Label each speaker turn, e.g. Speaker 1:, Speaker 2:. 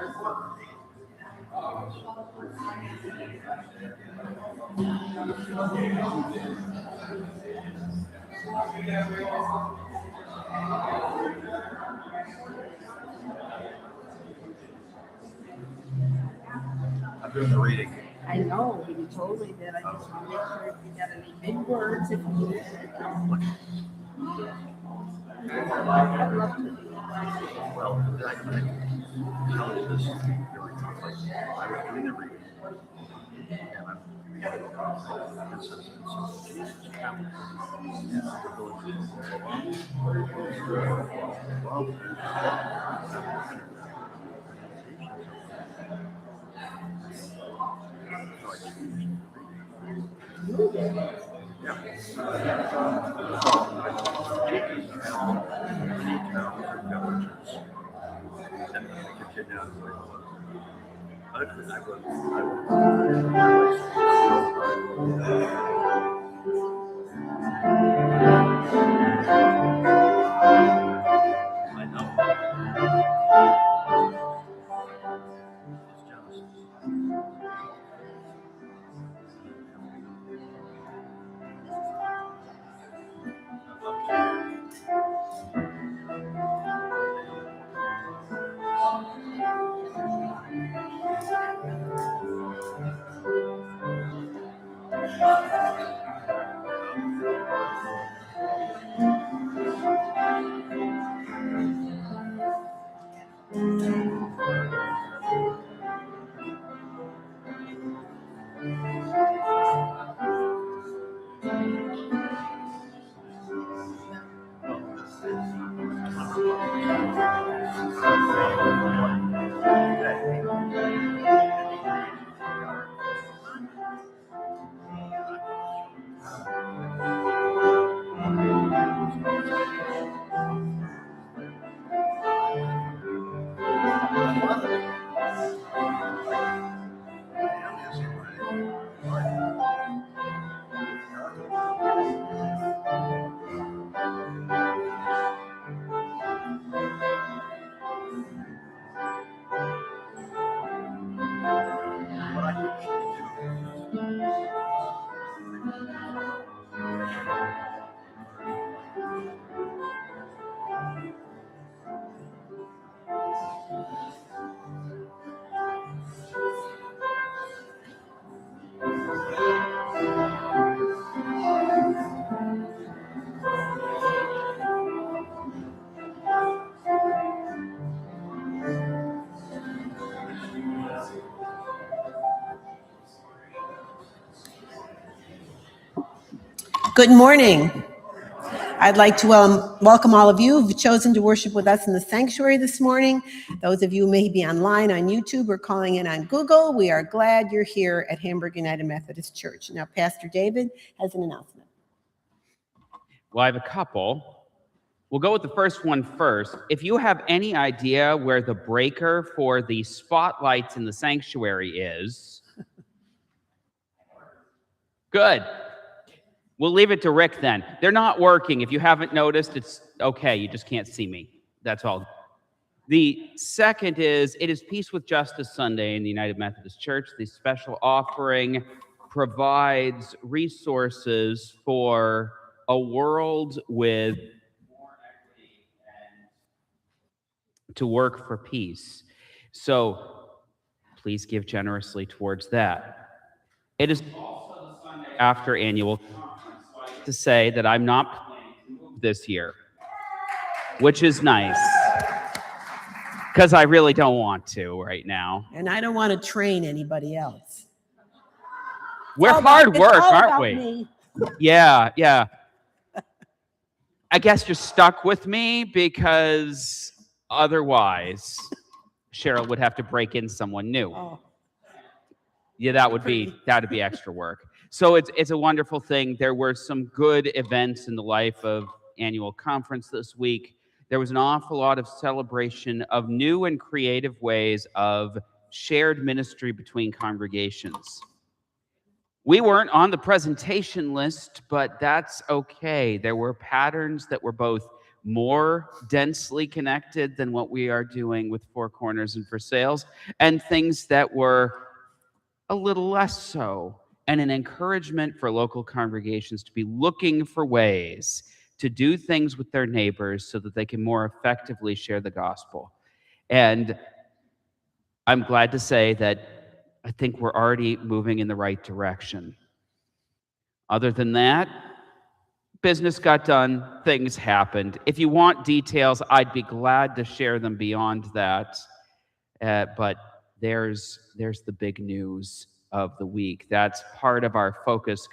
Speaker 1: I'm doing the reading.
Speaker 2: I know, you told me that. I just want to make sure if you got any big words, if you need it. I'd love to do that.
Speaker 1: Well, I tell you this very quickly. I was doing the reading, and I'm giving it a It says, Jesus counted. And the village
Speaker 2: Good morning. I'd like to welcome all of you who've chosen to worship with us in the sanctuary this morning. Those of you who may be online on YouTube or calling in on Google, we are glad you're here at Hamburg United Methodist Church. Now, Pastor David has an announcement.
Speaker 3: Well, I have a couple. We'll go with the first one first. If you have any idea where the breaker for the spotlights in the sanctuary is, good. We'll leave it to Rick then. They're not working. If you haven't noticed, it's okay. You just can't see me. That's all. The second is, it is Peace with Justice Sunday in the United Methodist Church. The special offering provides resources for a world with more equity and to work for peace. So please give generously towards that. It is also the Sunday after annual conference, so I get to say that I'm not planning to move this year, which is nice, because I really don't want to right now.
Speaker 2: And I don't want to train anybody else.
Speaker 3: We're hard work, aren't we? Yeah. I guess you're stuck with me because otherwise Cheryl would have to break in someone new.
Speaker 2: Oh.
Speaker 3: Yeah, that'd be extra work. So it's a wonderful thing. There were some good events in the life of annual conference this week. There was an awful lot of celebration of new and creative ways of shared ministry between congregations. We weren't on the presentation list, but that's okay. There were patterns that were both more densely connected than what we are doing with Four Corners and For Sales, and things that were a little less so, and an encouragement for local congregations to be looking for ways to do things with their neighbors so that they can more effectively share the gospel. And I'm glad to say that I think we're already moving in the right direction. Other than that, business got done, things happened. If you want details, I'd be glad to share them beyond that. But there's the big news of the week. That's part of our focus